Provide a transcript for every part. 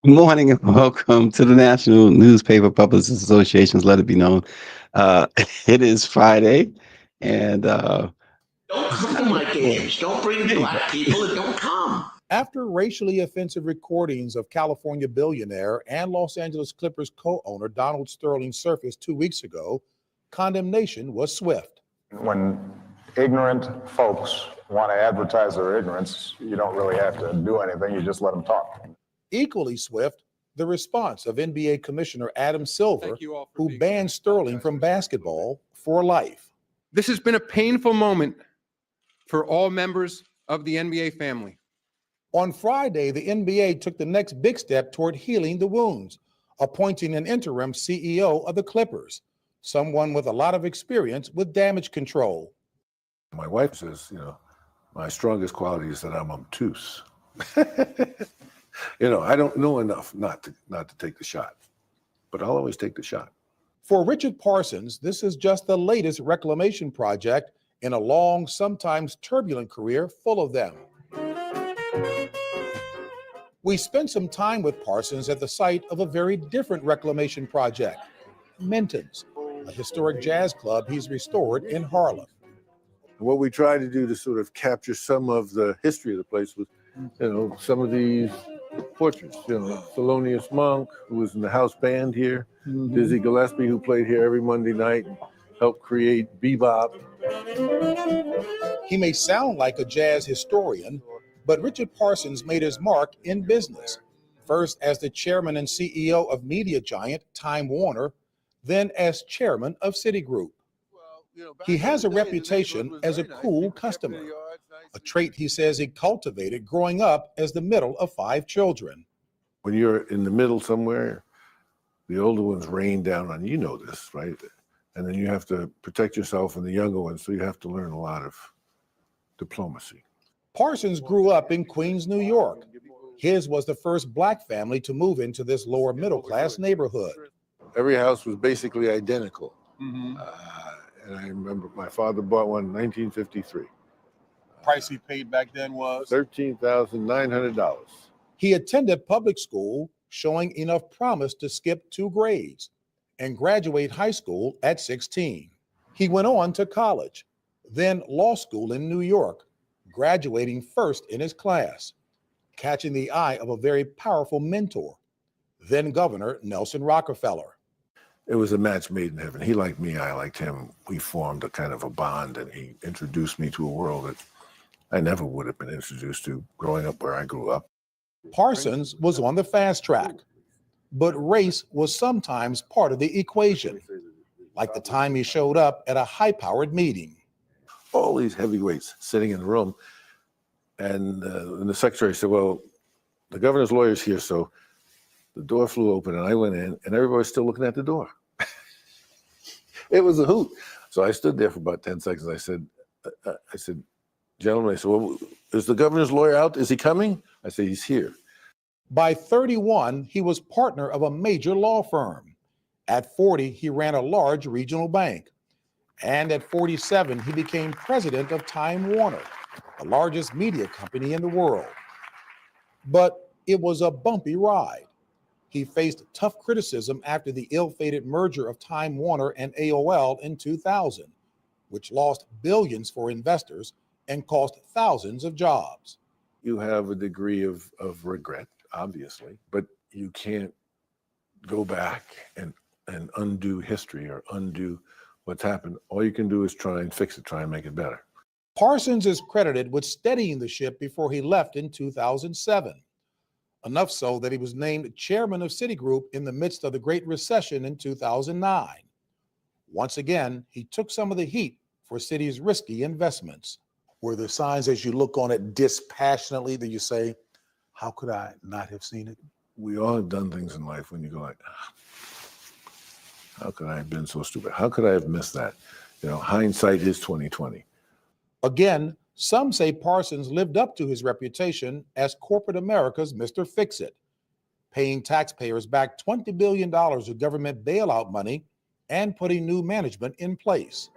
Good morning and welcome to the National Newspaper Publishers Association's Let It Be Known. Uh, it is Friday, and Don't it's come to kind of a my games. Don't bring hey, black people and don't come. After racially offensive recordings of California billionaire and Los Angeles Clippers co-owner Donald Sterling surfaced 2 weeks ago, condemnation was swift. When ignorant folks want to advertise their ignorance, you don't really have to do anything, you just let them talk. Equally swift, the response of NBA Commissioner Adam Silver, who banned Sterling from basketball for life. This has been a painful moment for all members of the NBA family. On Friday, the NBA took the next big step toward healing the wounds, appointing an interim CEO of the Clippers, someone with a lot of experience with damage control. My wife says, my strongest quality is that I'm obtuse. I don't know enough not to take the shot, but I'll always take the shot. For Richard Parsons, this is just the latest reclamation project in a long, sometimes turbulent career full of them. We spent some time with Parsons at the site of a very different reclamation project, Minton's, a historic jazz club he's restored in Harlem. What we tried to do to sort of capture some of the history of the place was, some of these portraits, Thelonious Monk, who was in the house band here, Dizzy Gillespie, who played here every Monday night, helped create bebop. He may sound like a jazz historian, but Richard Parsons made his mark in business, first as the chairman and CEO of media giant Time Warner, then as chairman of Citigroup. He has a reputation as a cool customer, a trait he says he cultivated growing up as the middle of 5 children. When you're in the middle somewhere, the older ones rain down on you, this, right? And then you have to protect yourself from the younger ones, so you have to learn a lot of diplomacy. Parsons grew up in Queens, New York. His was the first black family to move into this lower middle class neighborhood. Every house was basically identical. And I remember my father bought one in 1953. Price he paid back then was $13,900. He attended public school, showing enough promise to skip 2 grades and graduate high school at 16. He went on to college, then law school in New York, graduating first in his class, catching the eye of a very powerful mentor, then Governor Nelson Rockefeller. It was a match made in heaven. He liked me, I liked him. We formed a kind of a bond, and he introduced me to a world that I never would have been introduced to growing up where I grew up. Parsons was on the fast track, but race was sometimes part of the equation, like the time he showed up at a high-powered meeting. All these heavyweights sitting in the room, and the secretary said, well, the governor's lawyer's here, so the door flew open, and I went in, and everybody was still looking at the door. It was a hoot. So I stood there for about 10 seconds. I said, gentlemen, I said, well, is the governor's lawyer out? Is he coming? I said, he's here. By 31, he was partner of a major law firm. At 40, he ran a large regional bank. And at 47, he became president of Time Warner, the largest media company in the world. But it was a bumpy ride. He faced tough criticism after the ill-fated merger of Time Warner and AOL in 2000, which lost billions for investors and cost thousands of jobs. You have a degree of regret, obviously, but you can't go back and undo history or undo what's happened. All you can do is try and fix it, try and make it better. Parsons is credited with steadying the ship before he left in 2007. Enough so that he was named chairman of Citigroup in the midst of the Great Recession in 2009. Once again, he took some of the heat for Citi's risky investments. Were there signs as you look on it dispassionately that you say, how could I not have seen it? We all have done things in life when you go like, how could I have been so stupid? How could I have missed that? Hindsight is 20/20. Again, some say Parsons lived up to his reputation as corporate America's Mr. Fix-It, paying taxpayers back $20 billion of government bailout money and putting new management in place.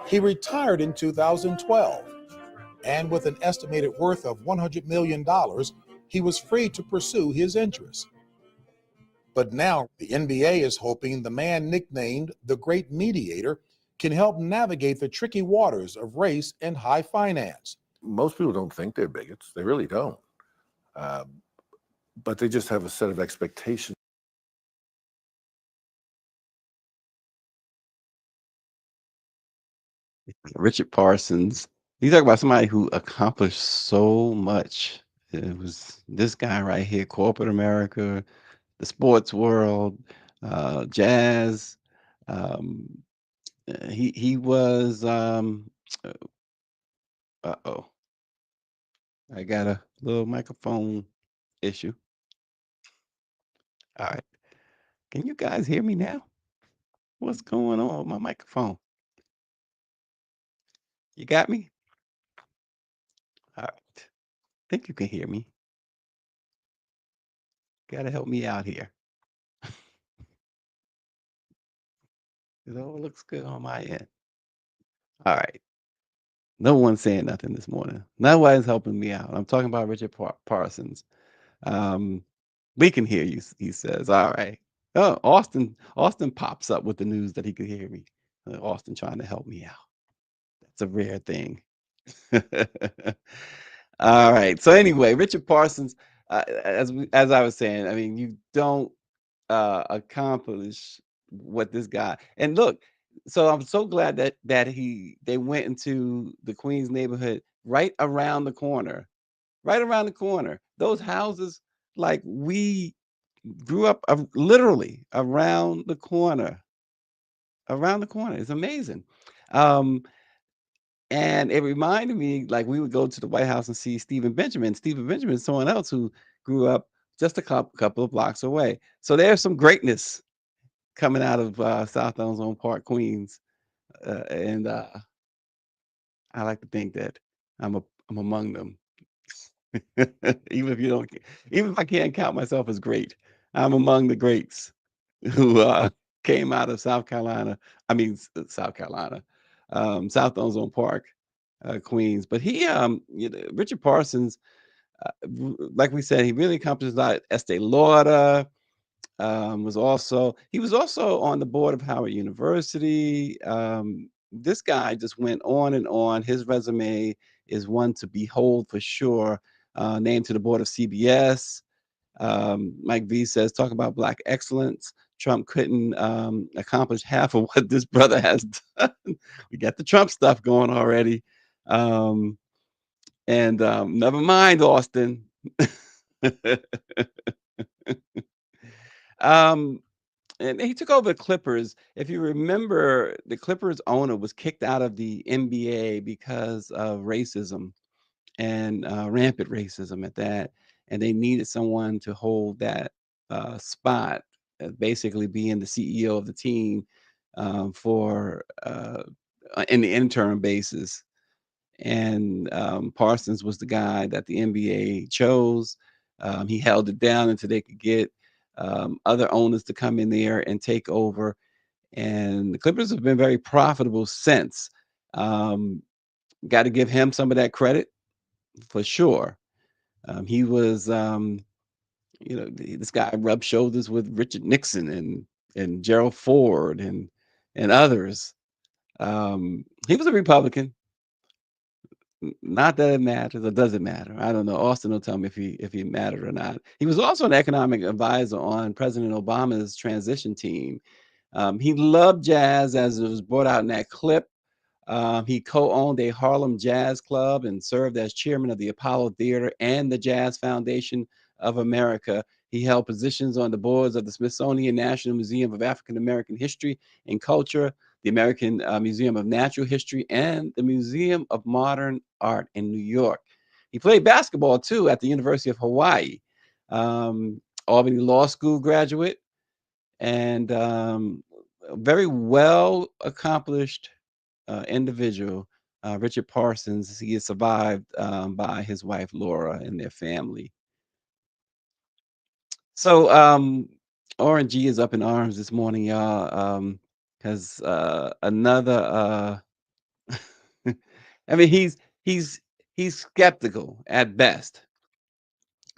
He retired in 2012, and with an estimated worth of $100 million, he was free to pursue his interests. But now the NBA is hoping the man nicknamed the Great Mediator can help navigate the tricky waters of race and high finance. Most people don't think they're bigots. They really don't. But they just have a set of expectations. Richard Parsons. You talk about somebody who accomplished so much. It was this guy right here, corporate America, the sports world, jazz. Um, he was. Uh-oh, I got a little microphone issue. All right, can you guys hear me now? What's going on with my microphone? You got me? All right, think you can hear me. Gotta help me out here. It all looks good on my end. All right. No one's saying nothing this morning. Nobody's helping me out. I'm talking about Richard Parsons. Um, we can hear you, he says. All right. Oh, Austin pops up with the news that he could hear me. Austin trying to help me out. That's a rare thing. All right. So anyway, Richard Parsons, as I was saying, I mean, you don't accomplish what this guy. And look, so I'm so glad that they went into the Queens neighborhood right around the corner, right around the corner. Those houses, like we grew up literally around the corner. It's amazing. Um, and it reminded me, like we would go to the White House and see Stephen Benjamin. Stephen Benjamin is someone else who grew up just a couple of blocks away. So there's some greatness coming out of South Ozone Park, Queens, and I like to think that I'm among them. even if you don't, even if I can't count myself as great, I'm among the greats who came out of South Carolina. I mean, South Carolina, South Ozone Park, Queens. But Richard Parsons, like we said, he really accomplished a lot. Estee Lauder. He was also on the board of Howard University. This guy just went on and on. His resume is one to behold for sure. Named to the board of CBS. Mike V says, talk about black excellence. Trump couldn't accomplish half of what this brother has done. We got the Trump stuff going already. Never mind, Austin. um, and he took over the Clippers. If you remember, the Clippers owner was kicked out of the NBA because of racism and rampant racism at that. And they needed someone to hold that spot, basically being the CEO of the team for in the interim basis. And Parsons was the guy that the NBA chose. He held it down until they could get other owners to come in there and take over. And the Clippers have been very profitable since. Got to give him some of that credit for sure. He was, this guy rubbed shoulders with Richard Nixon and Gerald Ford and others. He was a Republican. Not that it matters, or does it matter? I don't know. Austin will tell me if he mattered or not. He was also an economic advisor on President Obama's transition team. He loved jazz, as it was brought out in that clip. He co-owned a Harlem Jazz Club and served as chairman of the Apollo Theater and the Jazz Foundation of America. He held positions on the boards of the Smithsonian National Museum of African American History and Culture, the American Museum of Natural History, and the Museum of Modern Art in New York. He played basketball too at the University of Hawaii. Albany Law School graduate, and very well accomplished individual, Richard Parsons. He is survived by his wife Laura and their family. So RNG is up in arms this morning, y'all, because another. I mean, he's skeptical at best.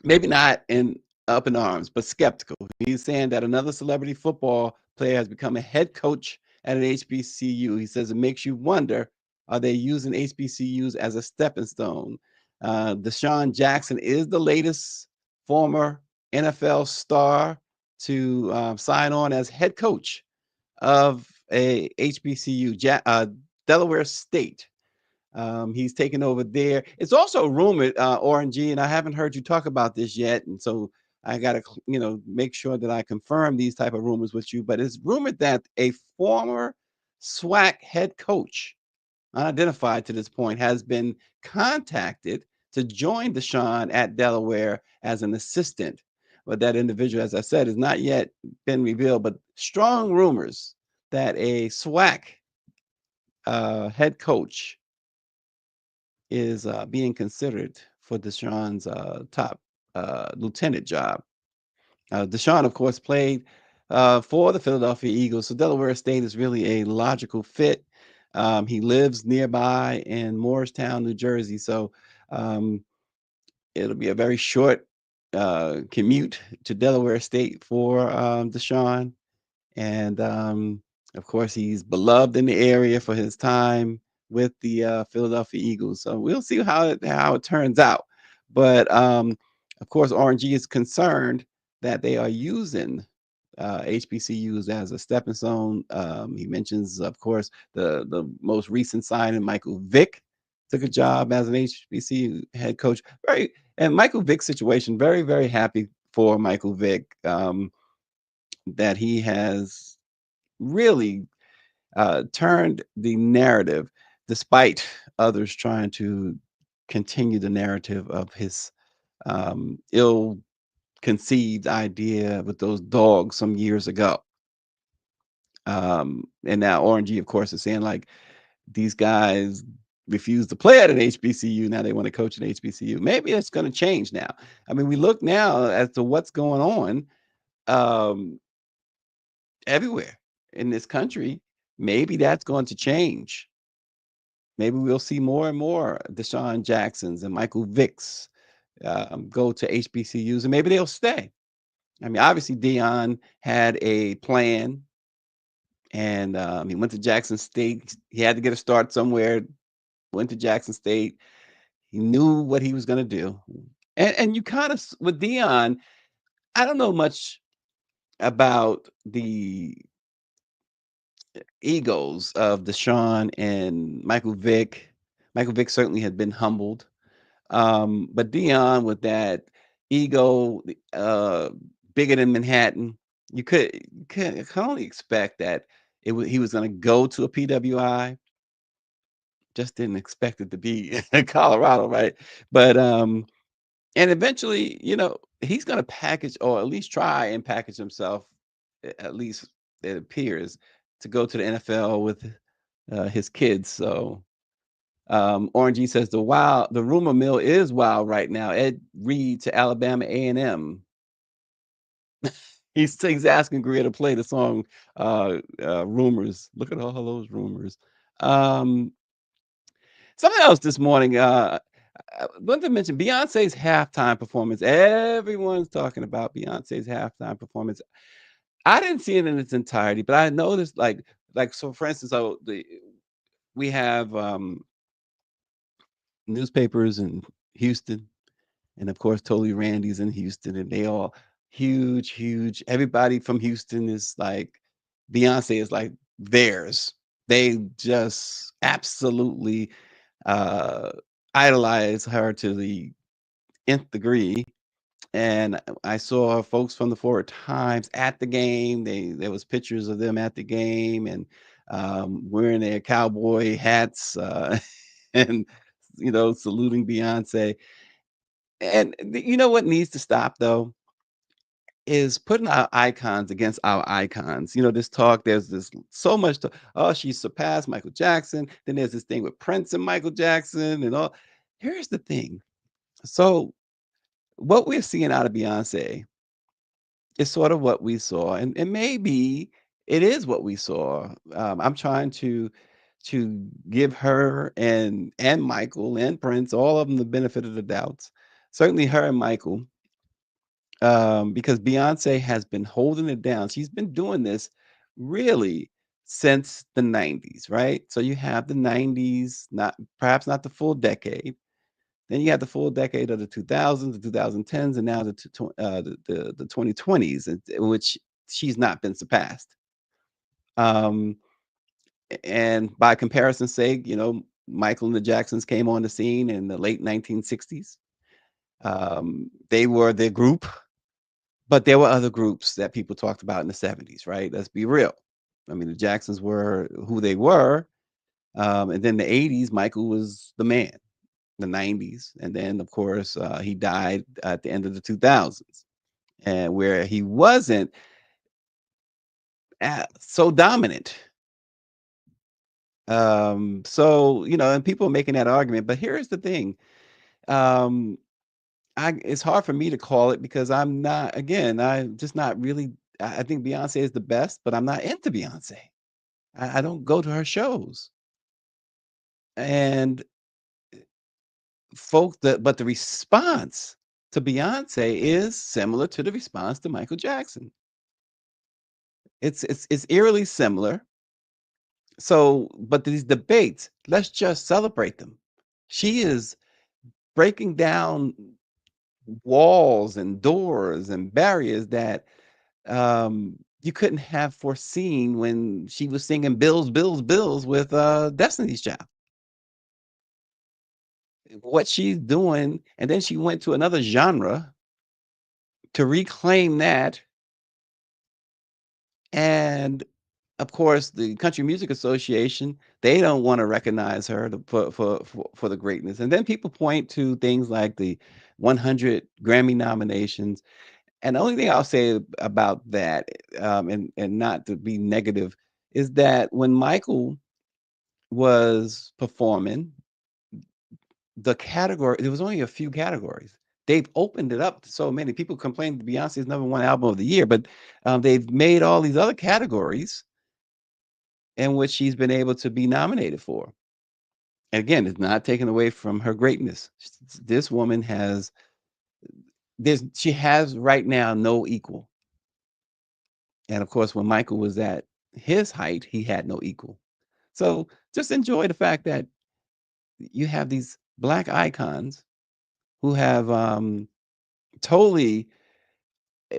maybe not in up in arms, but skeptical. He's saying that another celebrity football player has become a head coach at an HBCU. He says it makes you wonder, are they using HBCUs as a stepping stone? Deshaun Jackson is the latest former NFL star to sign on as head coach of a HBCU, Delaware State. He's taken over there. It's also rumored, RNG, and I haven't heard you talk about this yet, and so I got to, make sure that I confirm these type of rumors with you. But it's rumored that a former SWAC head coach, unidentified to this point, has been contacted to join Deshaun at Delaware as an assistant. But that individual, as I said, has not yet been revealed. But strong rumors that a SWAC head coach is being considered for Deshaun's top lieutenant job. Deshaun, of course, played for the Philadelphia Eagles, so Delaware State is really a logical fit. He lives nearby in Morristown, New Jersey, so um, it'll be a very short commute to Delaware State for Deshaun. And of course, he's beloved in the area for his time with the Philadelphia Eagles. So we'll see how it turns out. But of course, RNG is concerned that they are using HBCUs as a stepping stone. He mentions, of course, the most recent signing, Michael Vick, took a job as an HBCU head coach. And Michael Vick's situation, very, very happy for Michael Vick, that he has really turned the narrative, despite others trying to continue the narrative of his ill-conceived idea with those dogs some years ago. And now RNG, of course, is saying like these guys refuse to play at an HBCU. Now they want to coach an HBCU. Maybe it's going to change now. I mean, we look now as to what's going on. Everywhere in this country, maybe that's going to change. Maybe we'll see more and more Deshaun Jacksons and Michael Vicks go to HBCUs, and maybe they'll stay. I mean, obviously Dion had a plan, and he went to Jackson State. He had to get a start somewhere. Went to Jackson State. He knew what he was going to do, and you kind of with Dion. I don't know much about the egos of Deshaun and Michael Vick. Michael Vick certainly had been humbled. But Dion with that ego, bigger than Manhattan, you can only expect that he was going to go to a PWI. Just didn't expect it to be in Colorado, right? But and eventually, he's going to package, or at least try and package himself, at least it appears, to go to the NFL with his kids. So RNG says the rumor mill is wild right now. Ed Reed to Alabama A&M. He's asking Greer to play the song Rumors. Look at all those rumors. Um, Something else this morning. I wanted to mention Beyonce's halftime performance. Everyone's talking about Beyonce's halftime performance. I didn't see it in its entirety, but I noticed so for instance, we have newspapers in Houston, and of course Totally Randy's in Houston, and they all huge. Everybody from Houston is like Beyonce is like theirs. They just absolutely uh idolize her to the nth degree. And I saw folks from the Forward Times at the game. There was pictures of them at the game, and wearing their cowboy hats, and saluting Beyonce. And you know what needs to stop though is putting our icons against our icons. This talk, there's this so much oh, she surpassed Michael Jackson. Then there's this thing with Prince and Michael Jackson and all. Here's the thing. So what we're seeing out of Beyonce is sort of what we saw, and maybe it is what we saw. I'm trying to give her and Michael and Prince, all of them, the benefit of the doubts. Certainly her and Michael. because Beyonce has been holding it down. She's been doing this really since the 90s, right? So you have the 90s, not perhaps not the full decade. Then you have the full decade of the 2000s, the 2010s, and now the 2020s, in which she's not been surpassed. Um, and by comparison's sake, Michael and the Jacksons came on the scene in the late 1960s. They were the group, but there were other groups that people talked about in the 70s, right? Let's be real. I mean, the Jacksons were who they were. And then the 80s, Michael was the man, the 90s. And then, of course, he died at the end of the 2000s, and where he wasn't so dominant. So, and people are making that argument. But here's the thing. Um, it's hard for me to call it because I'm just not really. I think Beyonce is the best, but I'm not into Beyonce. I don't go to her shows. And but the response to Beyonce is similar to the response to Michael Jackson. It's eerily similar. So, but these debates, let's just celebrate them. She is breaking down walls and doors and barriers that you couldn't have foreseen when she was singing "Bills, Bills, Bills" with Destiny's Child. What she's doing, and then she went to another genre to reclaim that. And of course, the Country Music Association, they don't want to recognize her for the greatness. And then people point to things like the 100 Grammy nominations. And the only thing I'll say about that, and not to be negative, is that when Michael was performing, there was only a few categories. They've opened it up to so many. People complain that Beyonce's #1 album of the year, but they've made all these other categories in which she's been able to be nominated for. And again, it's not taken away from her greatness. This woman she has right now no equal. And of course, when Michael was at his height, he had no equal. So just enjoy the fact that you have these Black icons who have totally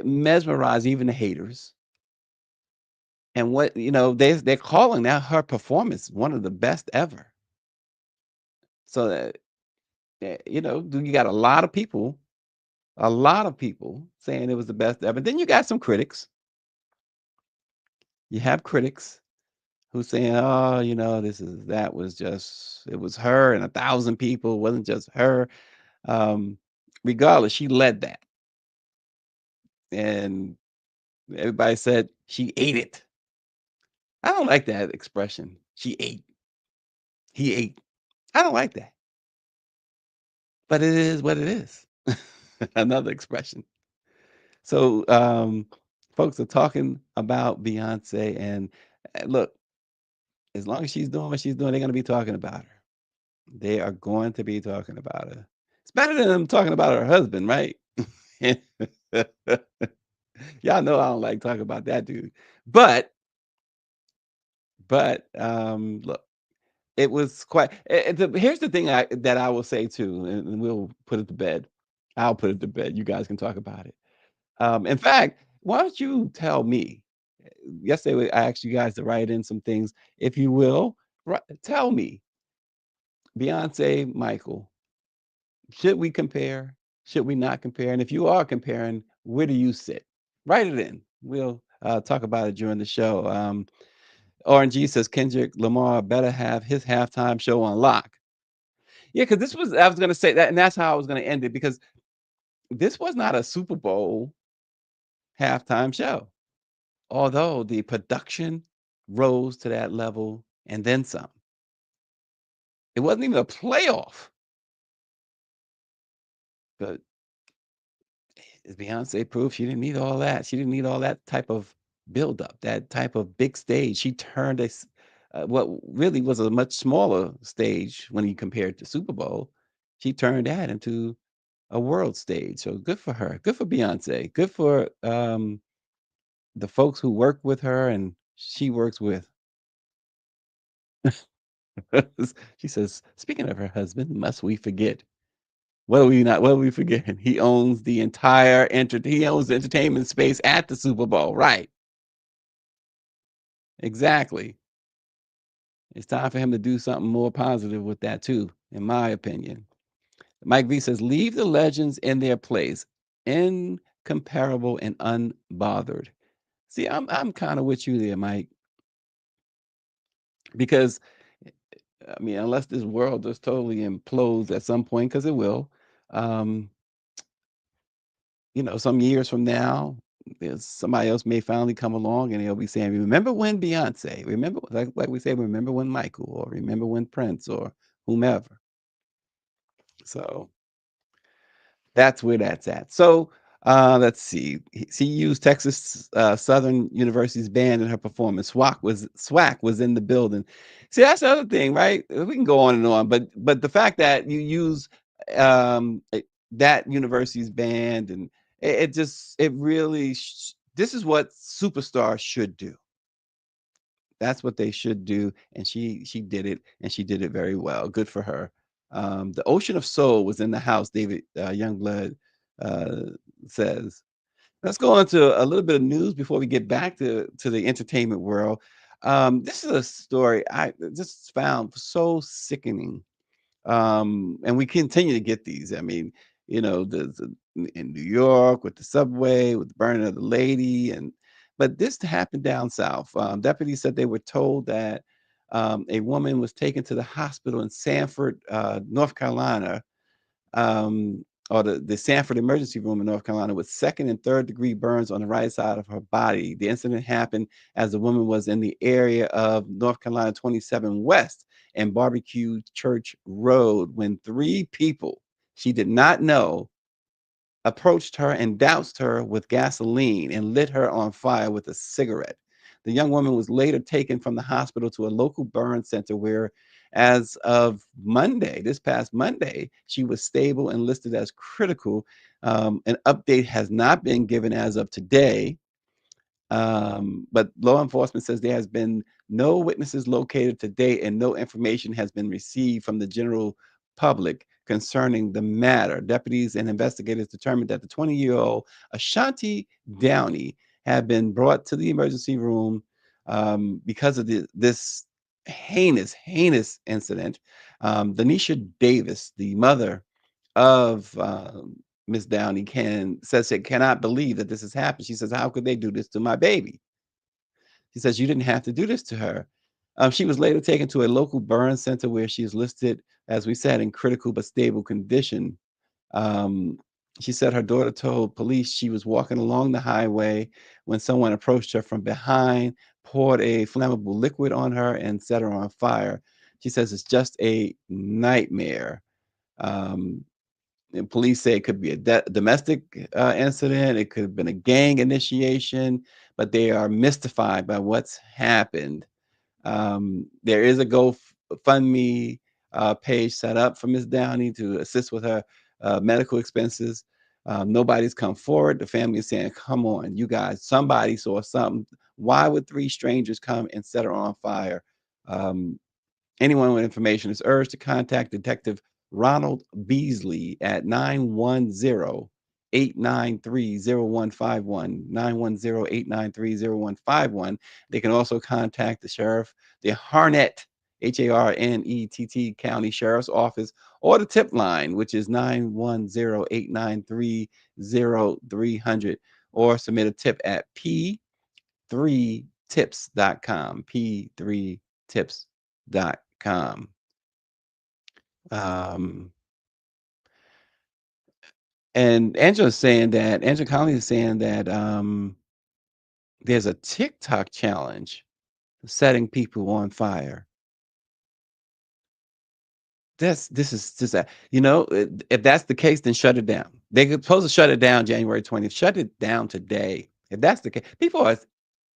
mesmerized even the haters. And they're calling now her performance one of the best ever. So you got a lot of people saying it was the best ever. Then you got some critics. You have critics who saying, "Oh, it was her and 1,000 people. It wasn't just her." Um, Regardless, she led that, and everybody said she ate it. I don't like that expression. She ate. He ate. I don't like that, but it is what it is. Another expression. So, folks are talking about Beyonce, and look, as long as she's doing what she's doing, they're going to be talking about her. They are going to be talking about her. It's better than them talking about her husband, right? Y'all know I don't like talking about that dude. But look, it was quite. Here's the thing that I will say too, and we'll put it to bed. I'll put it to bed. You guys can talk about it. In fact, why don't you tell me? Yesterday, I asked you guys to write in some things. If you will, tell me, Beyonce, Michael, should we compare? Should we not compare? And if you are comparing, where do you sit? Write it in. We'll talk about it during the show. RNG says Kendrick Lamar better have his halftime show on lock. Yeah, because I was going to say that, and that's how I was going to end it, because this was not a Super Bowl halftime show. Although the production rose to that level and then some. It wasn't even a playoff. But as Beyonce proved, she didn't need all that. She didn't need all that type of buildup, that type of big stage. She turned what really was a much smaller stage when you compared to Super Bowl. She turned that into a world stage. So good for her. Good for Beyonce. Good for the folks who work with her and she works with. She says, speaking of her husband, must we forget? What are we not? What are we forgetting? He owns the entire he owns the entertainment space at the Super Bowl, right? Exactly. It's time for him to do something more positive with that too, in my opinion. Mike V says, leave the legends in their place, incomparable and unbothered. See, I'm kind of with you there, Mike, because I mean, unless this world just totally implodes at some point, because it will, um, some years from now, somebody else may finally come along and they'll be saying, remember when Beyonce, remember, like we say, remember when Michael, or remember when Prince, or whomever. So that's where that's at. So let's see. She used Texas Southern University's band in her performance. SWAC was in the building. See, that's the other thing, right? We can go on and on, but the fact that you use that university's band, and it really this is what superstars should do. That's what they should do, and she did it, and she did it very well. Good for her. The Ocean of Soul was in the house. David Youngblood uh, says. Let's go on to a little bit of news before we get back to the entertainment world. This is a story I just found so sickening, and we continue to get these. I mean, in New York with the subway, with the burning of the lady, but this happened down south. Deputies said they were told that a woman was taken to the hospital in Sanford, North Carolina, or the Sanford Emergency Room in North Carolina, with second and third degree burns on the right side of her body. The incident happened as the woman was in the area of North Carolina 27 West and Barbecue Church Road when three people she did not know approached her and doused her with gasoline and lit her on fire with a cigarette. The young woman was later taken from the hospital to a local burn center where, as of Monday, this past Monday, she was stable and listed as critical. An update has not been given as of today, but law enforcement says there has been no witnesses located to date and no information has been received from the general public concerning the matter. Deputies and investigators determined that the 20-year-old Ashanti Downey had been brought to the emergency room because of this heinous incident. Denisha Davis, the mother of Miss Downey, says it cannot believe that this has happened. She says, "How could they do this to my baby?" She says, "You didn't have to do this to her." She was later taken to a local burn center where she is listed, as we said, in critical but stable condition. Um, she said her daughter told police she was walking along the highway when someone approached her from behind, poured a flammable liquid on her, and set her on fire. She says it's just a nightmare. Um, and police say it could be a domestic incident. It could have been a gang initiation, but they are mystified by what's happened. There is a GoFundMe page set up for Ms. Downey to assist with her medical expenses. Nobody's come forward. The family is saying, come on, you guys, somebody saw something. Why would three strangers come and set her on fire? Um, Anyone with information is urged to contact Detective Ronald Beasley at 910-893-0151, 910-893-0151. They can also contact the sheriff, the Harnett, Harnett County Sheriff's Office, or the tip line, which is 910-893-0300, or submit a tip at p3tips.com, p3tips.com. Um, and Angela Conley is saying that there's a TikTok challenge setting people on fire. This is just if that's the case, then shut it down. They're supposed to shut it down January 20th. Shut it down today. If that's the case, people are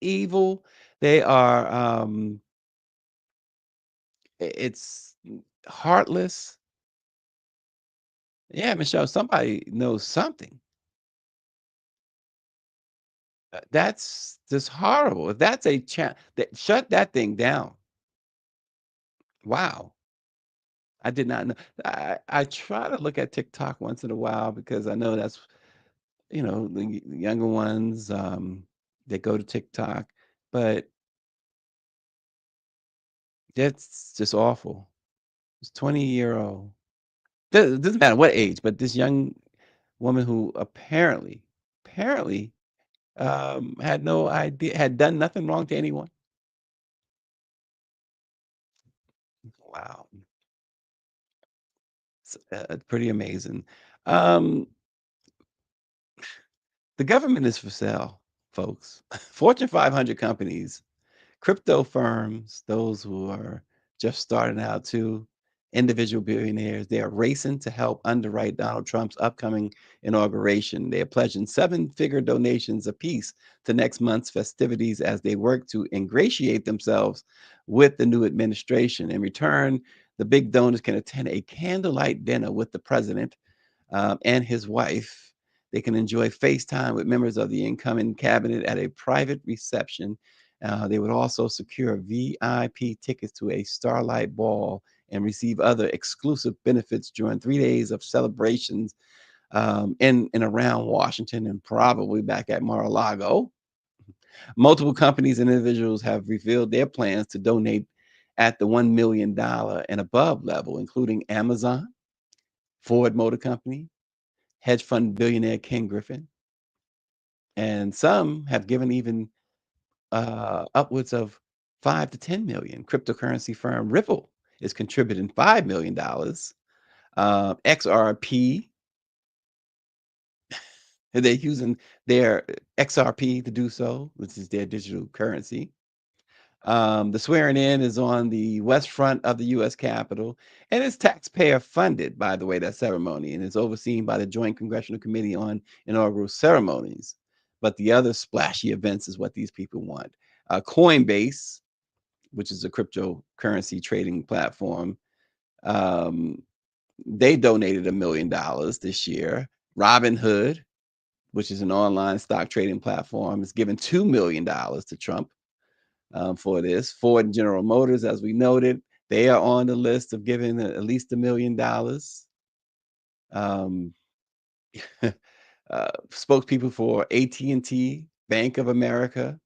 evil. They are it's heartless. Yeah, Michelle, somebody knows something. That's just horrible. If that's a that shut that thing down. Wow. I did not know. I try to look at TikTok once in a while because I know that's, the younger ones, they go to TikTok, but that's just awful. It's 20-year-old. Doesn't matter what age, but this young woman who apparently, had no idea, had done nothing wrong to anyone. Wow. It's pretty amazing. Um, the government is for sale, folks. Fortune 500 companies, crypto firms, those who are just starting out too, individual billionaires, they are racing to help underwrite Donald Trump's upcoming inauguration. They are pledging seven-figure donations apiece to next month's festivities as they work to ingratiate themselves with the new administration. In return, the big donors can attend a candlelight dinner with the president and his wife. They can enjoy FaceTime with members of the incoming cabinet at a private reception. They would also secure VIP tickets to a Starlight Ball and receive other exclusive benefits during 3 days of celebrations in and around Washington and probably back at Mar-a-Lago. Multiple companies and individuals have revealed their plans to donate at the $1 million and above level, including Amazon, Ford Motor Company, hedge fund billionaire Ken Griffin, and some have given even upwards of 5 to 10 million. Cryptocurrency firm Ripple is contributing $5 million. XRP, they're using their XRP to do so, which is their digital currency. The swearing in is on the west front of the U.S. Capitol, and it's taxpayer funded, by the way, that ceremony, and it's overseen by the Joint Congressional Committee on Inaugural Ceremonies. But the other splashy events is what these people want. Coinbase, which is a cryptocurrency trading platform, um, they donated $1 million this year. Robinhood, which is an online stock trading platform, is giving $2 million to Trump for this. Ford and General Motors, as we noted, they are on the list of giving at least $1 million. Um, spokespeople for AT&T, Bank of America,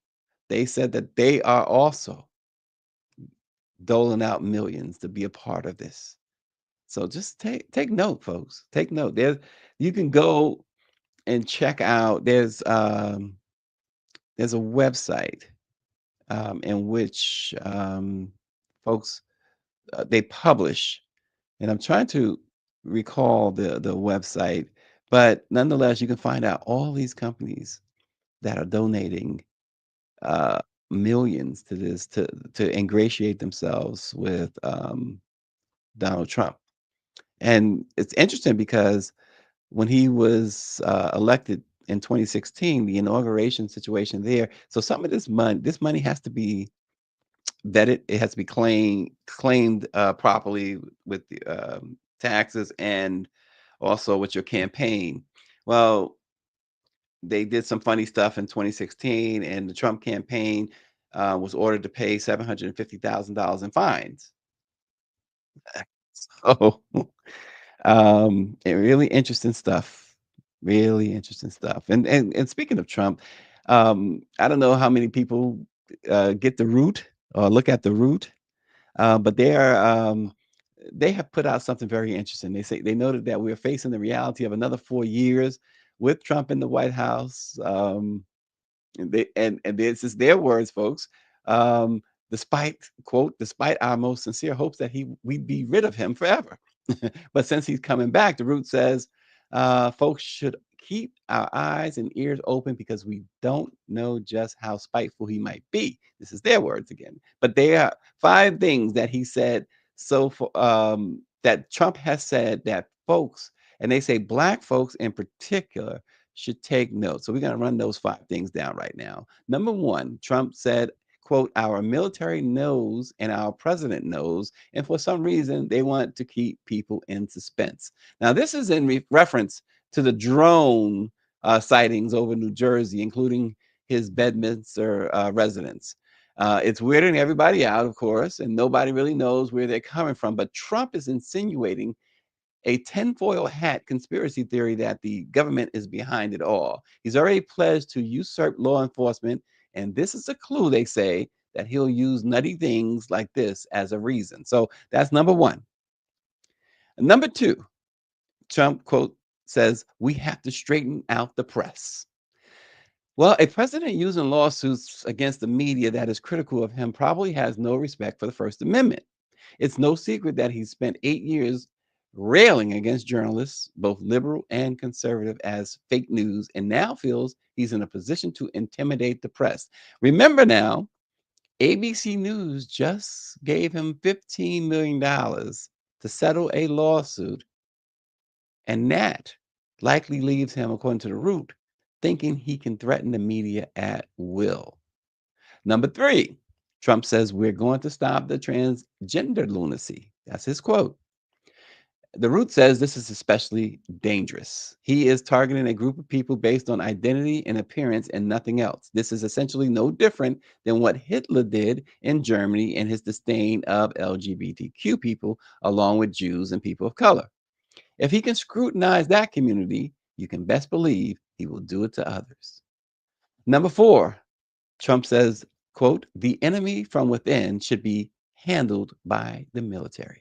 they said that they are also doling out millions to be a part of this. So just take note, folks. Take note. You can go and check out. There's a website in which folks they publish, and I'm trying to recall the website, but nonetheless, you can find out all these companies that are donating uh, millions to this to ingratiate themselves with Donald Trump. And it's interesting because when he was elected in 2016, the inauguration situation there. So some of this money has to be vetted. It has to be claimed properly with the taxes and also with your campaign. Well, they did some funny stuff in 2016, and the Trump campaign was ordered to pay $750,000 in fines. So, and really interesting stuff. Really interesting stuff. And speaking of Trump, I don't know how many people get the root or look at the root, but they have put out something very interesting. They say they noted that we're facing the reality of another 4 years with Trump in the White House. And this is their words, folks. Um, despite our most sincere hopes that we'd be rid of him forever. But since he's coming back, the root says, folks should keep our eyes and ears open because we don't know just how spiteful he might be. This is their words again. But there are 5 things that he said that Trump has said that folks, and they say black folks in particular, should take note. So we're going to run those 5 things down right now. Number 1, Trump said, quote, our military knows and our president knows, and for some reason they want to keep people in suspense. Now, this is in reference to the drone sightings over New Jersey, including his Bedminster residence. It's weirding everybody out, of course, and nobody really knows where they're coming from. But Trump is insinuating a tinfoil hat conspiracy theory that the government is behind it all. He's already pledged to usurp law enforcement, and this is a clue, they say, that he'll use nutty things like this as a reason. So that's number one. Number two, Trump, quote, says, we have to straighten out the press. Well, a president using lawsuits against the media that is critical of him probably has no respect for the First Amendment. It's no secret that he spent 8 years railing against journalists, both liberal and conservative, as fake news, and now feels he's in a position to intimidate the press. Remember now, ABC News just gave him $15 million to settle a lawsuit, and that likely leaves him, according to The Root, thinking he can threaten the media at will. Number three, Trump says we're going to stop the transgender lunacy. That's his quote. The Root says this is especially dangerous. He is targeting a group of people based on identity and appearance and nothing else. This is essentially no different than what Hitler did in Germany in his disdain of LGBTQ people, along with Jews and people of color. If he can scrutinize that community, you can best believe he will do it to others. Number four, Trump says, quote, the enemy from within should be handled by the military.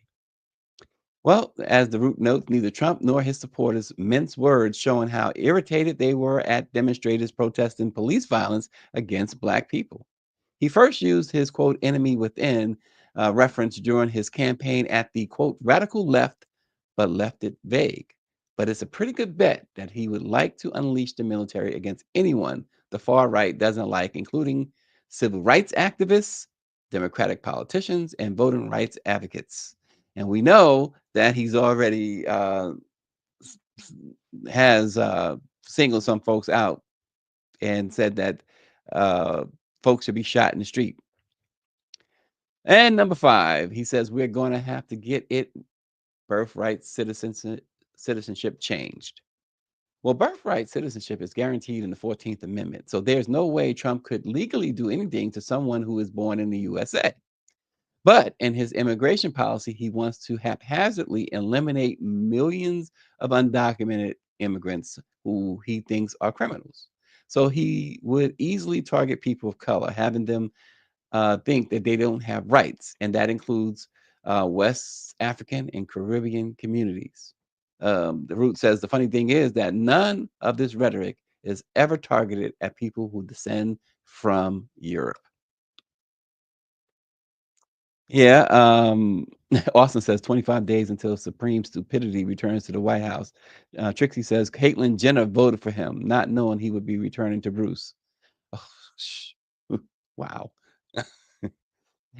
Well, as the Root notes, neither Trump nor his supporters mince words, showing how irritated they were at demonstrators protesting police violence against Black people. He first used his, quote, enemy within reference during his campaign at the, quote, radical left, but left it vague. But it's a pretty good bet that he would like to unleash the military against anyone the far right doesn't like, including civil rights activists, Democratic politicians, and voting rights advocates. And we know that he's already has singled some folks out and said that folks should be shot in the street. And number five, he says we're going to have to get birthright citizenship changed. Well, birthright citizenship is guaranteed in the 14th Amendment. So there's no way Trump could legally do anything to someone who is born in the USA. But in his immigration policy, he wants to haphazardly eliminate millions of undocumented immigrants who he thinks are criminals. So he would easily target people of color, having them think that they don't have rights. And that includes West African and Caribbean communities. The Root says the funny thing is that none of this rhetoric is ever targeted at people who descend from Europe. Yeah, Austin says 25 days until supreme stupidity returns to the White House. Trixie says Caitlyn Jenner voted for him, not knowing he would be returning to Bruce. Oh, wow.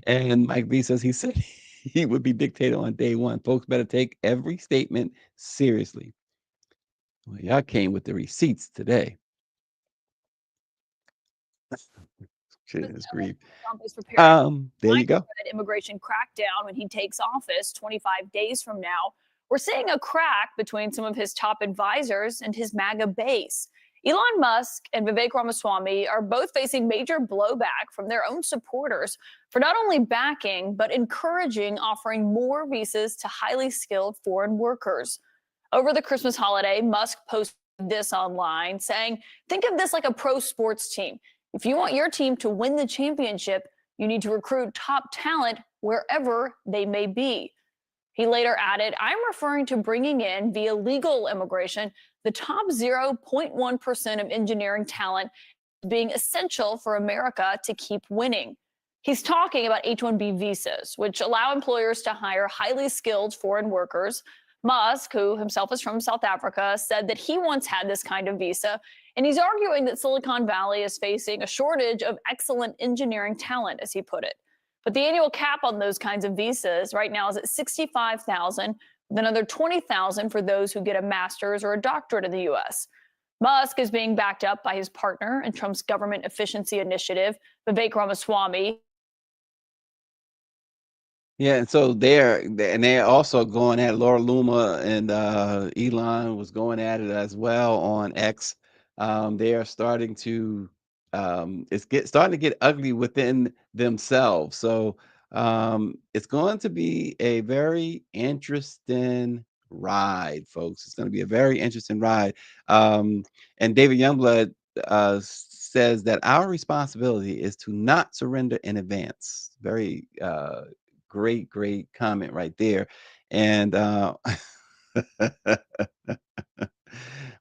And Mike B says he said he would be dictator on day one. Folks better take every statement seriously. Well, y'all came with the receipts today. Goodness grief. Trump is preparing There you go. an immigration crackdown when he takes office 25 days from now. We're seeing a crack between some of his top advisors and his MAGA base. Elon Musk and Vivek Ramaswamy are both facing major blowback from their own supporters for not only backing, but encouraging offering more visas to highly skilled foreign workers. Over the Christmas holiday, Musk posted this online saying, think of this like a pro sports team. If you want your team to win the championship, you need to recruit top talent wherever they may be. He later added, I'm referring to bringing in, via legal immigration, the top 0.1% of engineering talent being essential for America to keep winning. He's talking about H-1B visas, which allow employers to hire highly skilled foreign workers. Musk, who himself is from South Africa, said that he once had this kind of visa, and he's arguing that Silicon Valley is facing a shortage of excellent engineering talent, as he put it. But the annual cap on those kinds of visas right now is at $65,000, with another $20,000 for those who get a master's or a doctorate in the U.S. Musk is being backed up by his partner in Trump's government efficiency initiative, Vivek Ramaswamy. Yeah, and so they're also going at Laura Luma, and Elon was going at it as well on X. They are starting to starting to get ugly within themselves. So it's going to be a very interesting ride, folks. It's going to be a very interesting ride. And David Youngblood says that our responsibility is to not surrender in advance. Very great comment right there. And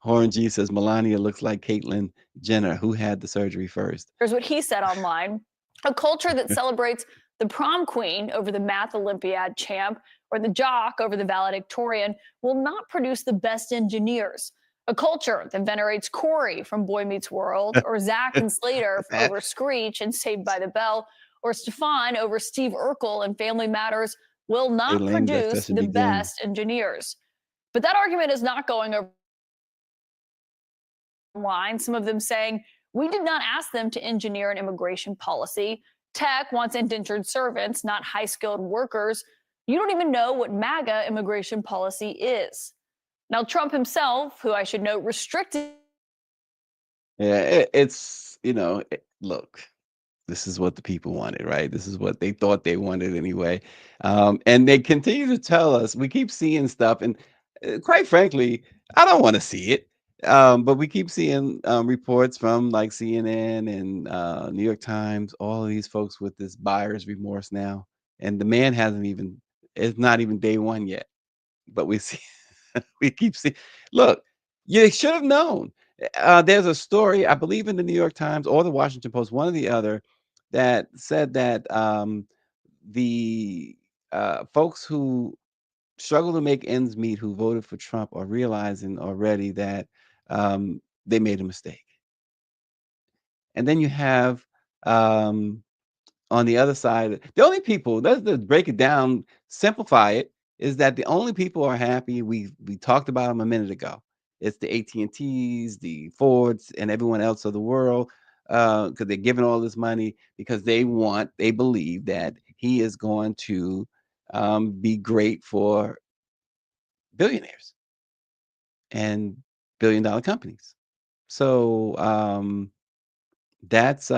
Horn G says Melania looks like Caitlyn Jenner, who had the surgery first. Here's what he said online: a culture that celebrates the prom queen over the math Olympiad champ or the jock over the valedictorian will not produce the best engineers. A culture that venerates Corey from Boy Meets World or Zach and Slater over Screech and Saved by the Bell or Stefan over Steve Urkel in Family Matters will not produce the best engineers. But that argument is not going over online. Some of them saying, we did not ask them to engineer an immigration policy. Tech wants indentured servants, not high-skilled workers. You don't even know what MAGA immigration policy is. Now, Trump himself, who I should note restricted. Yeah, look, this is what the people wanted, right? This is what they thought they wanted anyway. And they continue to tell us, we keep seeing stuff. And quite frankly, I don't want to see it. But we keep seeing reports from like CNN and New York Times, all of these folks with this buyer's remorse now. And the man it's not even day one yet. But we see, we keep seeing, look, you should have known. There's a story, I believe in the New York Times or the Washington Post, one or the other, that said that the folks who struggle to make ends meet who voted for Trump are realizing already that they made a mistake. And then you have on the other side, the only people, let's break it down, simplify it, is that the only people are happy. We talked about them a minute ago. It's the AT&Ts, the Fords, and everyone else of the world, because they're giving all this money because they believe that he is going to be great for billionaires and billion-dollar companies. So that's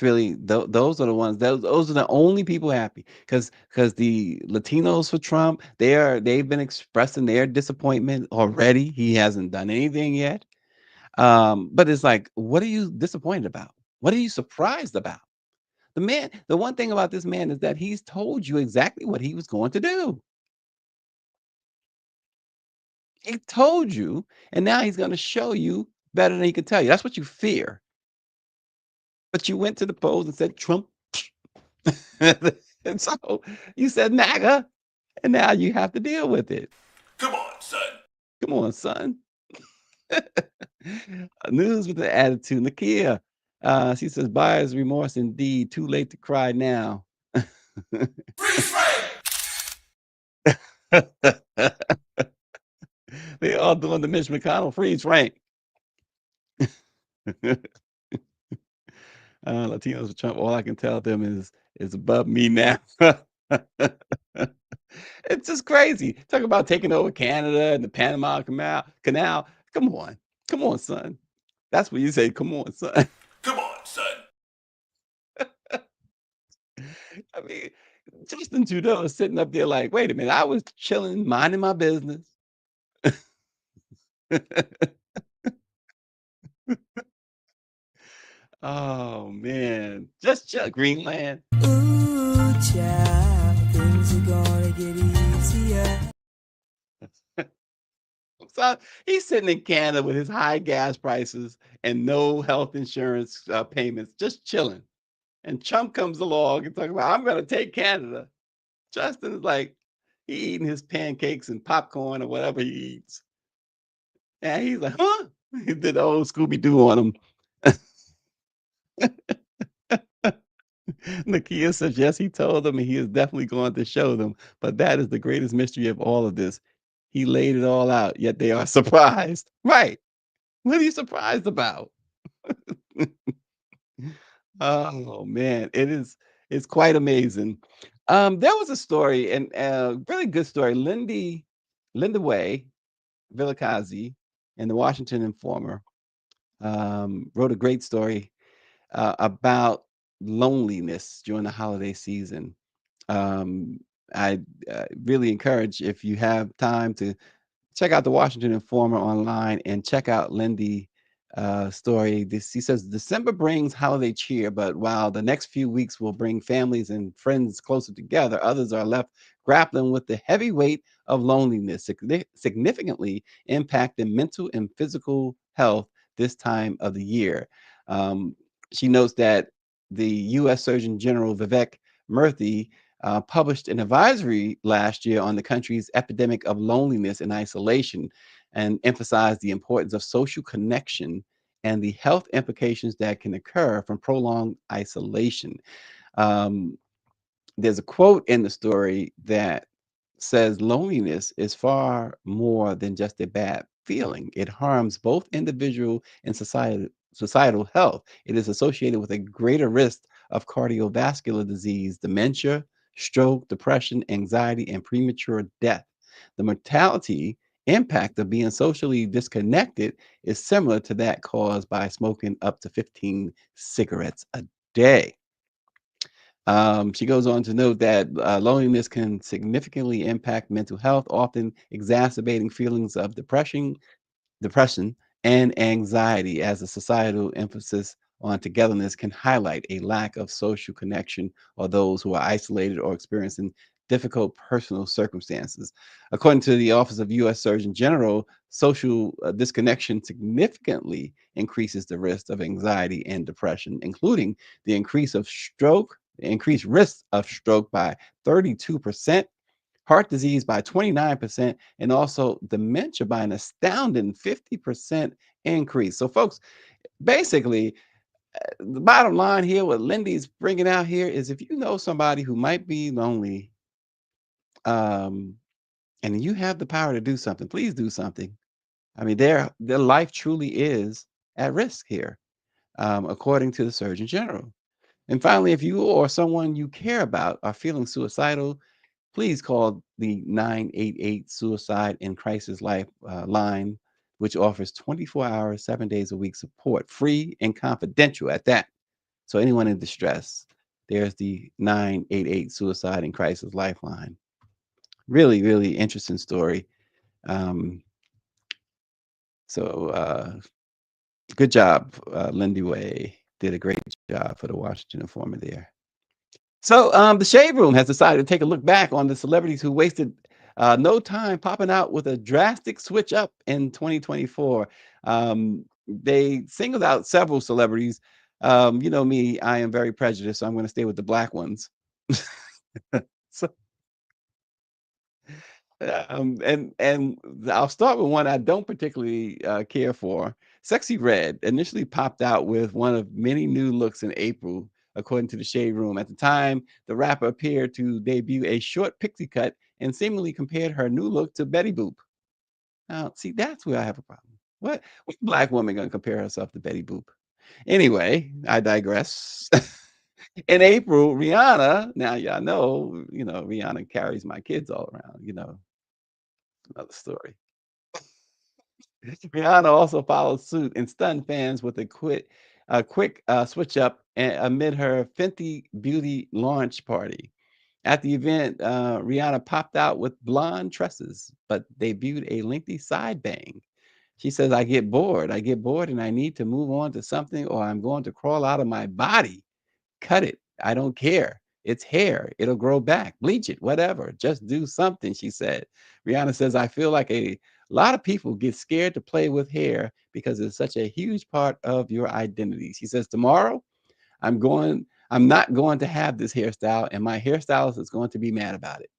really those are the ones. Those are the only people happy because the Latinos for Trump, they've been expressing their disappointment already. He hasn't done anything yet. But it's like, what are you disappointed about? What are you surprised about? The one thing about this man is that he's told you exactly what he was going to do. He told you, and now he's going to show you better than he could tell you. That's what you fear. But you went to the polls and said Trump. And so you said MAGA, and now you have to deal with it. Come on, son. Come on, son. News with the attitude. Nakia, she says, buyer's remorse indeed. Too late to cry now. Freeze frame. They all doing the Mitch McConnell freeze frame. Latinos with Trump, all I can tell them is above me now. It's just crazy. Talk about taking over Canada and the Panama Canal. Come on, son. That's what you say. Come on, son. Come on, son. I mean, Justin Trudeau is sitting up there like, wait a minute, I was chilling, minding my business. Oh man, just chill, Greenland. Ooh, child, things are gonna get easier. So he's sitting in Canada with his high gas prices and no health insurance payments, just chilling. And Trump comes along and talking about, I'm going to take Canada. Justin is like, he eating his pancakes and popcorn or whatever he eats. And he's like, huh? He did the old Scooby-Doo on him. Nakia says, yes, he told them and he is definitely going to show them. But that is the greatest mystery of all of this. He laid it all out, yet they are surprised. Right. What are you surprised about? Oh man, it's quite amazing. There was a story, and really good story. Linda Way Villakazi in the Washington Informer wrote a great story about loneliness during the holiday season. Um, I really encourage, if you have time, to check out the Washington Informer online and check out Lindy story. He says December brings holiday cheer, but while the next few weeks will bring families and friends closer together, others are left grappling with the heavy weight of loneliness, significantly impacting mental and physical health this time of the year. Um, she notes that the U.S. Surgeon General Vivek Murthy published an advisory last year on the country's epidemic of loneliness and isolation, and emphasized the importance of social connection and the health implications that can occur from prolonged isolation. Um, there's a quote in the story that says loneliness is far more than just a bad feeling. It harms both individual and societal health. It is associated with a greater risk of cardiovascular disease, dementia, stroke, depression, anxiety, and premature death. The mortality impact of being socially disconnected is similar to that caused by smoking up to 15 cigarettes a day. She goes on to note that loneliness can significantly impact mental health, often exacerbating feelings of depression, and anxiety, as a societal emphasis on togetherness can highlight a lack of social connection or those who are isolated or experiencing difficult personal circumstances. According to the Office of U.S. Surgeon General, social disconnection significantly increases the risk of anxiety and depression, including the increased risk of stroke by 32%, heart disease by 29%, and also dementia by an astounding 50% increase. So, folks, basically, the bottom line here, what Lindy's bringing out here, is if you know somebody who might be lonely, um, and you have the power to do something, please do something. I mean, their life truly is at risk here, according to the Surgeon General. And finally, if you or someone you care about are feeling suicidal, please call the 988 Suicide and Crisis Life line, which offers 24 hours, 7 days a week support, free and confidential at that. So anyone in distress, there's the 988 Suicide and Crisis Lifeline. Really, really interesting story. Um, so good job, Lindy Way. Did a great job for the Washington Informer there. So the Shade Room has decided to take a look back on the celebrities who wasted no time popping out with a drastic switch up in 2024. They singled out several celebrities. You know me, I am very prejudiced, so I'm going to stay with the black ones. So, and I'll start with one I don't particularly care for. Sexy Red initially popped out with one of many new looks in April, according to the Shade Room. At the time, the rapper appeared to debut a short pixie cut and seemingly compared her new look to Betty Boop. Now, see, that's where I have a problem. What black woman gonna compare herself to Betty Boop? Anyway, I digress. In April, Rihanna, now y'all know, Rihanna carries my kids all around, another story. Rihanna also followed suit and stunned fans with a quick switch up amid her Fenty Beauty launch party. At the event, Rihanna popped out with blonde tresses, but debuted a lengthy side bang. She says, I get bored. I get bored and I need to move on to something, or I'm going to crawl out of my body. Cut it. I don't care. It's hair. It'll grow back. Bleach it, whatever. Just do something, she said. Rihanna says, I feel like a lot of people get scared to play with hair because it's such a huge part of your identity. She says, tomorrow I'm not going to have this hairstyle, and my hairstylist is going to be mad about it.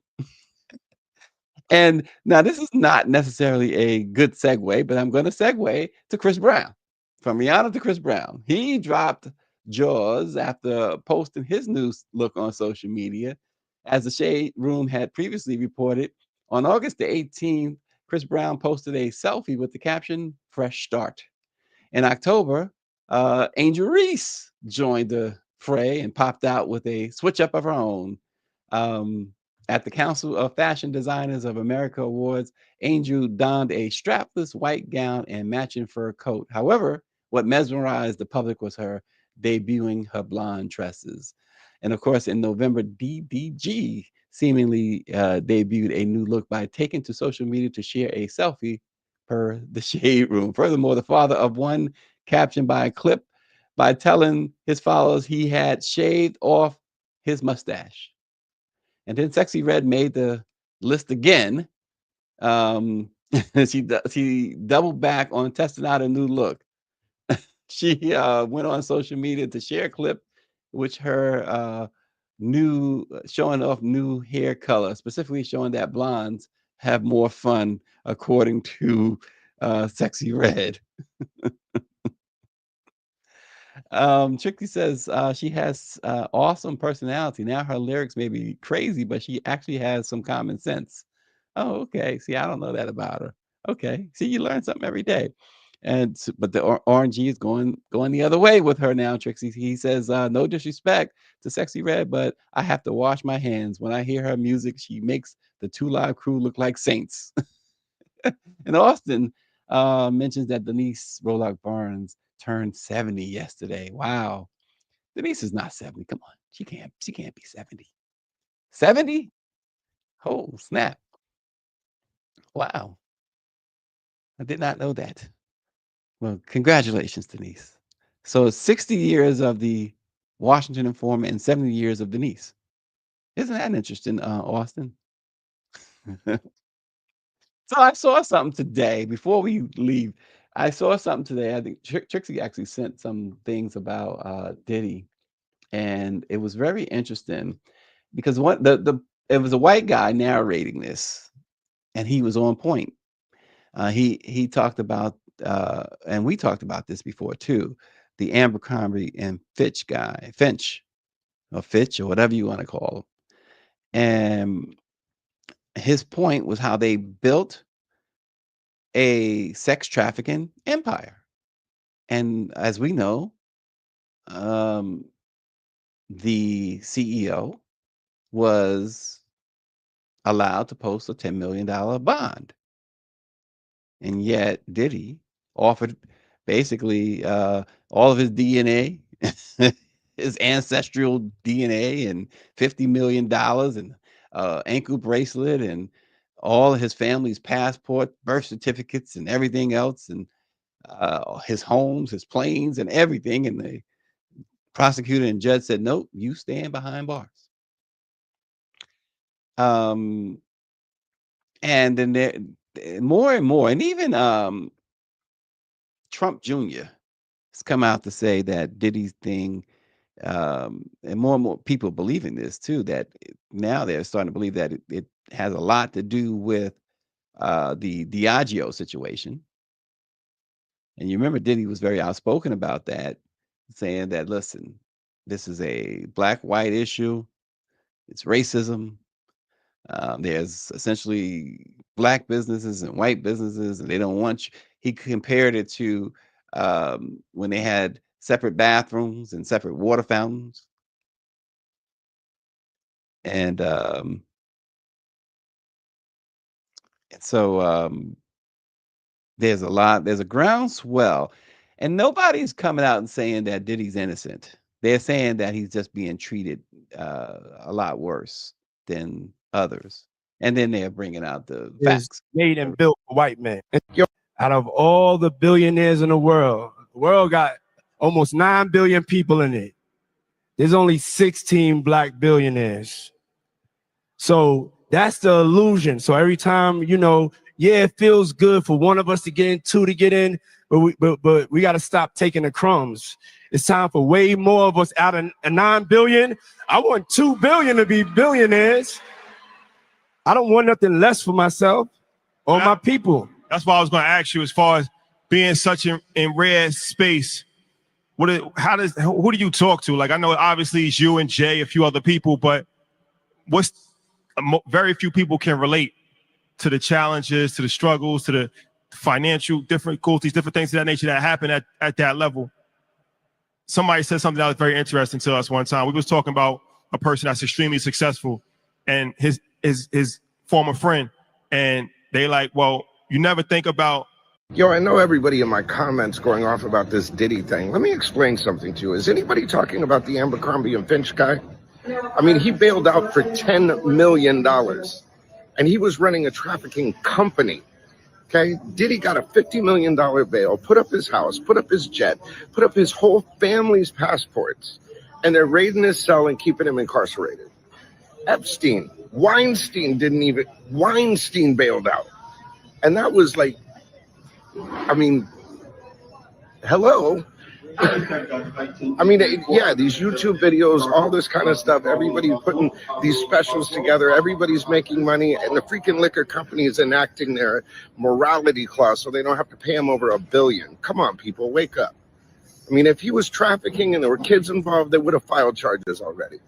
And now this is not necessarily a good segue, but I'm going to segue to Chris Brown. From Rihanna to Chris Brown. He dropped Jaws after posting his new look on social media. As the Shade Room had previously reported, on August the 18th, Chris Brown posted a selfie with the caption, Fresh Start. In October, Angel Reese joined the fray and popped out with a switch up of her own. At the Council of Fashion Designers of America Awards, Angel donned a strapless white gown and matching fur coat. However, what mesmerized the public was her debuting her blonde tresses. And of course, in November, DDG seemingly debuted a new look by taking to social media to share a selfie per the Shade Room. Furthermore, the father of one captioned by a clip by telling his followers he had shaved off his mustache. And then Sexy Red made the list again. She doubled back on testing out a new look. She went on social media to share a clip which her new showing off new hair color, specifically showing that blondes have more fun, according to Sexy Red. Trixie says she has awesome personality. Now her lyrics may be crazy, but she actually has some common sense. Oh, okay. See, I don't know that about her. Okay. See, you learn something every day. And but the RNG is going the other way with her now, Trixie. He says, no disrespect to Sexy Red, but I have to wash my hands. When I hear her music, she makes the 2 Live crew look like saints. And Austin mentions that Denise Rolock Barnes turned 70 yesterday. Wow. Denise is not 70. Come on. She can't be 70. 70? Oh, snap. Wow. I did not know that. Well, congratulations, Denise. So 60 years of the Washington Informant and 70 years of Denise. Isn't that interesting, Austin? So I saw something today before we leave. I saw something today. I think Trixie actually sent some things about Diddy, and it was very interesting because it was a white guy narrating this, and he was on point. He talked about, and we talked about this before too, the Abercrombie and Fitch guy, Finch or Fitch or whatever you want to call him, and his point was how they built a sex trafficking empire. And as we know, um, the CEO was allowed to post a $10 million bond. And yet Diddy offered basically all of his DNA, his ancestral DNA, and $50 million and ankle bracelet and all of his family's passport, birth certificates, and everything else, and his homes, his planes, and everything. And the prosecutor and judge said, nope, you stand behind bars. And then there more and more, and even Trump Jr. has come out to say that Diddy's thing, and more people believe in this too, that now they're starting to believe that it has a lot to do with the Diageo situation. And you remember Diddy was very outspoken about that, saying that, listen, this is a black-white issue. It's racism. There's essentially black businesses and white businesses, and they don't want you. He compared it to when they had separate bathrooms and separate water fountains. And so there's a groundswell, and nobody's coming out and saying that Diddy's innocent. They're saying that he's just being treated a lot worse than others. And then they're bringing out the Is facts. made and built for white men. Out of all the billionaires in the world got almost 9 billion people in it. There's only 16 black billionaires. So that's the illusion. So every time, yeah, it feels good for one of us to get in, two to get in, but we got to stop taking the crumbs. It's time for way more of us out of 9 billion. I want 2 billion to be billionaires. I don't want nothing less for myself or my people. That's why I was going to ask you, as far as being such in rare space, who do you talk to? Like, I know obviously it's you and Jay, a few other people, but very few people can relate to the challenges, to the struggles, to the financial difficulties, different things of that nature that happen at that level. Somebody said something that was very interesting to us one time. We was talking about a person that's extremely successful and his former friend, and they like, well, you never think about. Yo, I know everybody in my comments going off about this Diddy thing. Let me explain something to you. Is anybody talking about the Abercrombie and Finch guy? I mean, he bailed out for $10 million, and he was running a trafficking company. Okay, Diddy got a $50 million bail, put up his house, put up his jet, put up his whole family's passports, and they're raiding his cell and keeping him incarcerated. Weinstein bailed out. And that was like, I mean, hello. I mean, yeah, these YouTube videos, all this kind of stuff, everybody putting these specials together, everybody's making money, and the freaking liquor company is enacting their morality clause so they don't have to pay him over $1 billion. Come on, people, wake up. I mean, if he was trafficking and there were kids involved, they would have filed charges already.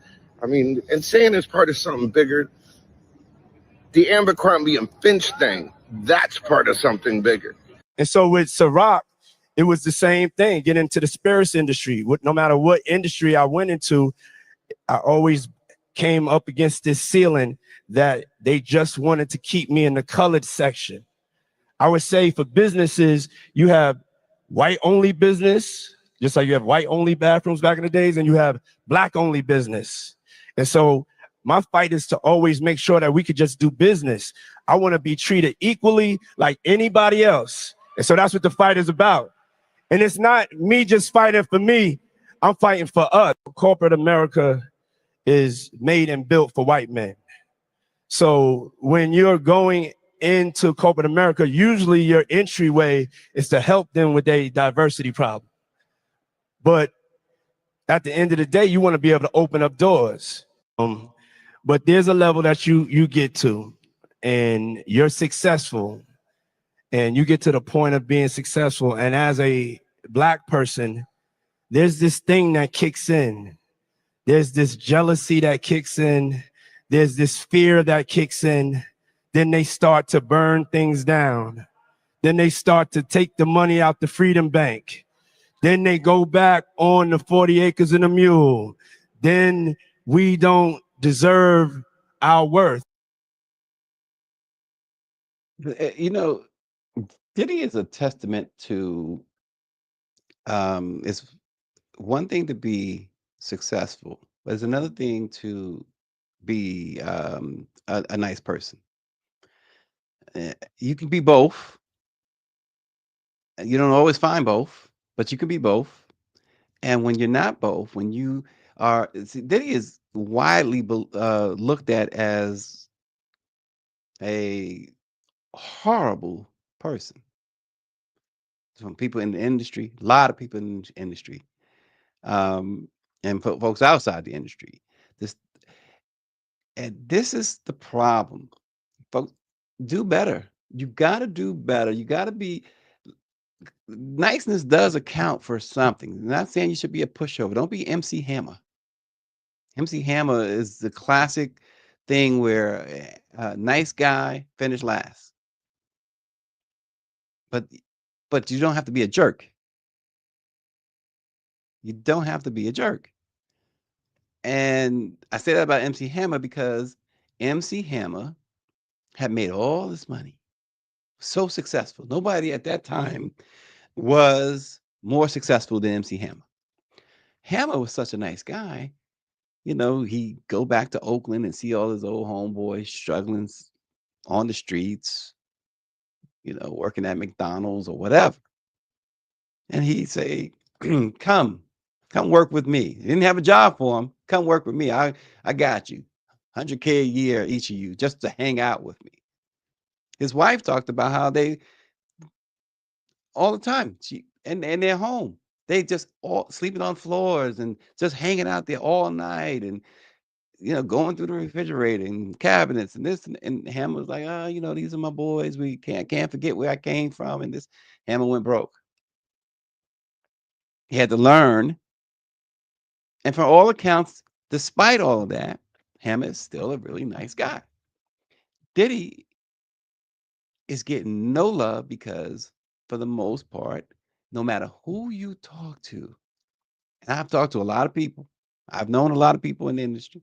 I mean, and saying it's part of something bigger, the Abercrombie and Finch thing, that's part of something bigger. And so with Ciroc, it was the same thing, getting into the spirits industry. No matter what industry I went into, I always came up against this ceiling that they just wanted to keep me in the colored section. I would say for businesses, you have white-only business, just like you have white-only bathrooms back in the days, and you have black-only business. And so my fight is to always make sure that we could just do business. I want to be treated equally like anybody else. And so that's what the fight is about. And it's not me just fighting for me. I'm fighting for us. Corporate America is made and built for white men. So when you're going into corporate America, usually your entryway is to help them with their diversity problem. But at the end of the day, you want to be able to open up doors. But there's a level that you get to, and you're successful, and you get to the point of being successful. And as a Black person, there's this thing that kicks in. There's this jealousy that kicks in. There's this fear that kicks in. Then they start to burn things down. Then they start to take the money out the Freedom Bank. Then they go back on the 40 acres and a mule. Then we don't deserve our worth. You know, Diddy is a testament to it's one thing to be successful, but it's another thing to be a nice person. You can be both. You don't always find both, but you can be both. And when you're not both, when you are, see, Diddy is widely looked at as a horrible person from people in the industry, a lot of people in the industry, and folks outside the industry. This is the problem. Folks, do better. You got to do better. You got to be. Niceness does account for something. I'm not saying you should be a pushover. Don't be MC Hammer. MC Hammer is the classic thing where a nice guy finished last. But you don't have to be a jerk. You don't have to be a jerk. And I say that about MC Hammer because MC Hammer had made all this money, so successful. Nobody at that time was more successful than MC Hammer. Hammer was such a nice guy. You know, he'd go back to Oakland and see all his old homeboys struggling on the streets, you know, working at McDonald's or whatever. And he'd say, come work with me. He didn't have a job for him. Come work with me. I got you. $100K a year, each of you, just to hang out with me. His wife talked about how they, all the time, and they're home. They just all sleeping on floors and just hanging out there all night and, you know, going through the refrigerator and cabinets and this. And Hammer was like, oh, you know, these are my boys. We can't forget where I came from. And this Hammer went broke. He had to learn. And for all accounts, despite all of that, Hammer is still a really nice guy. Diddy is getting no love because, for the most part, no matter who you talk to, and I've talked to a lot of people, I've known a lot of people in the industry,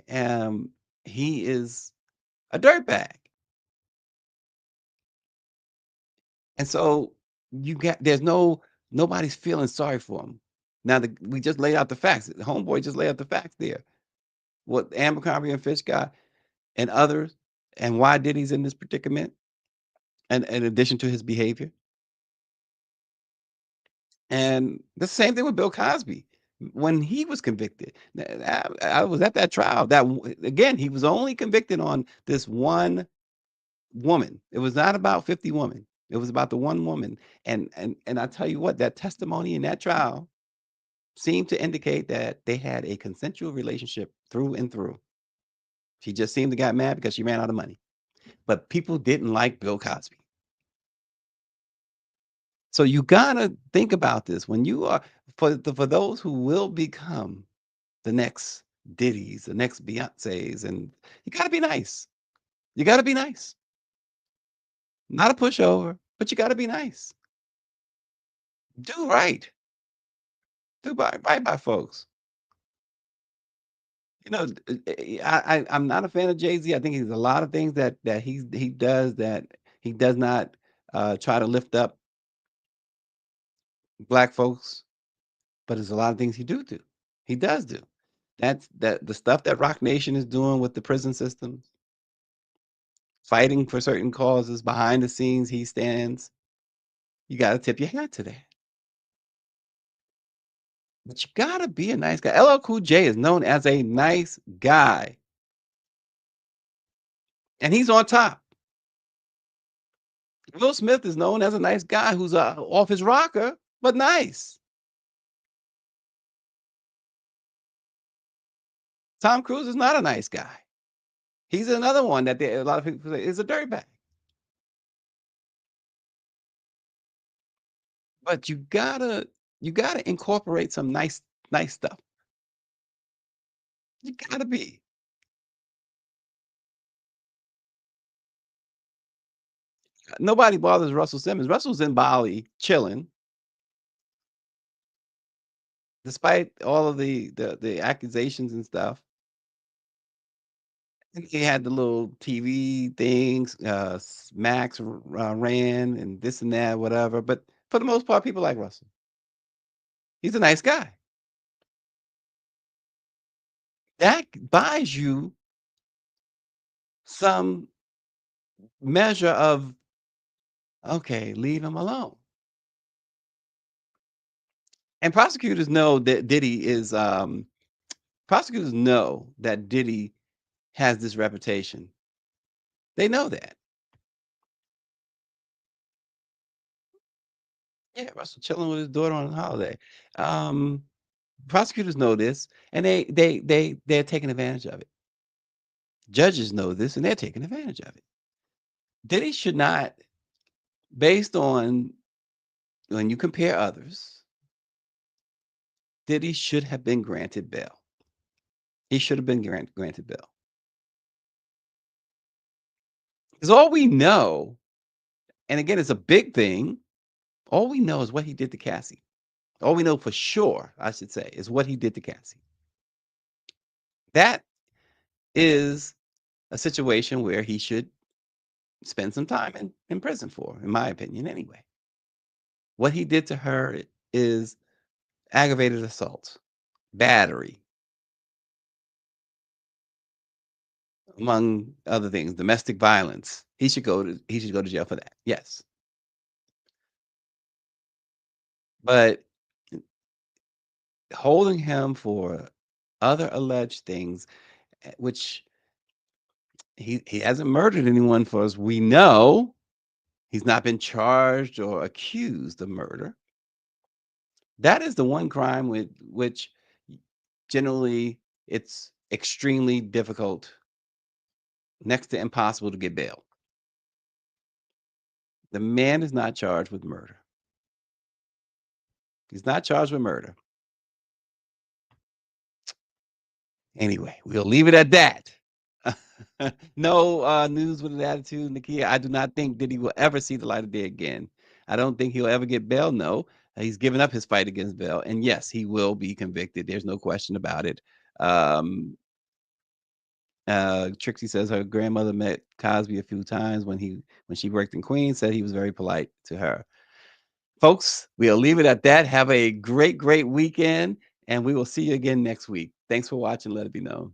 um, he is a dirtbag. And so nobody's feeling sorry for him. Now we just laid out the facts. The homeboy just laid out the facts there. What Abercrombie and Fitch got and others, and why Diddy's in this predicament, and in addition to his behavior. And the same thing with Bill Cosby. When he was convicted, I was at that trial. Again, he was only convicted on this one woman. It was not about 50 women. It was about the one woman. And I tell you what, that testimony in that trial seemed to indicate that they had a consensual relationship through and through. She just seemed to got mad because she ran out of money. But people didn't like Bill Cosby. So you gotta think about this when you are for those who will become the next Diddy's, the next Beyonce's, and you gotta be nice. You gotta be nice. Not a pushover, but you gotta be nice. Do right. Do right by folks. You know, I'm not a fan of Jay-Z. I think he's a lot of things that he does that he does not try to lift up black folks, but there's a lot of things he do. He does do. That's the stuff that Rock Nation is doing with the prison systems, fighting for certain causes behind the scenes. He stands. You got to tip your hat to that. But you got to be a nice guy. LL Cool J is known as a nice guy, and he's on top. Will Smith is known as a nice guy who's off his rocker, but nice. Tom Cruise is not a nice guy. He's another one that a lot of people say is a dirtbag. But you gotta incorporate some nice stuff. You gotta be. Nobody bothers Russell Simmons. Russell's in Bali chilling, despite all of the accusations and stuff. And he had the little TV things, Max ran and this and that, whatever. But for the most part, people like Russell. He's a nice guy. That buys you some measure of, okay, leave him alone. And prosecutors know that prosecutors know that Diddy has this reputation. They know that. Yeah, Russell chilling with his daughter on a holiday. Prosecutors know this, and they're taking advantage of it. Judges know this, and they're taking advantage of it. Diddy should not, based on when you compare others, Diddy should have been granted bail. He should have been granted bail. Because all we know, and again, it's a big thing, all we know is what he did to Cassie. All we know for sure, I should say, is what he did to Cassie. That is a situation where he should spend some time in prison for, in my opinion, anyway. What he did to her is aggravated assault, battery, among other things, domestic violence. He should go to jail for that. Yes. But holding him for other alleged things, which he hasn't murdered anyone for us. We know he's not been charged or accused of murder. That is the one crime with which generally it's extremely difficult, next to impossible, to get bail. The man is not charged with murder. He's not charged with murder. Anyway, we'll leave it at that. No news with an attitude, Nakia. I do not think that he will ever see the light of day again. I don't think he'll ever get bail. No, he's given up his fight against bail, and yes, he will be convicted. There's no question about it. Trixie says her grandmother met Cosby a few times when she worked in Queens. Said he was very polite to her. Folks, we'll leave it at that. Have a great weekend, and we will see you again next week. Thanks for watching. Let it be known.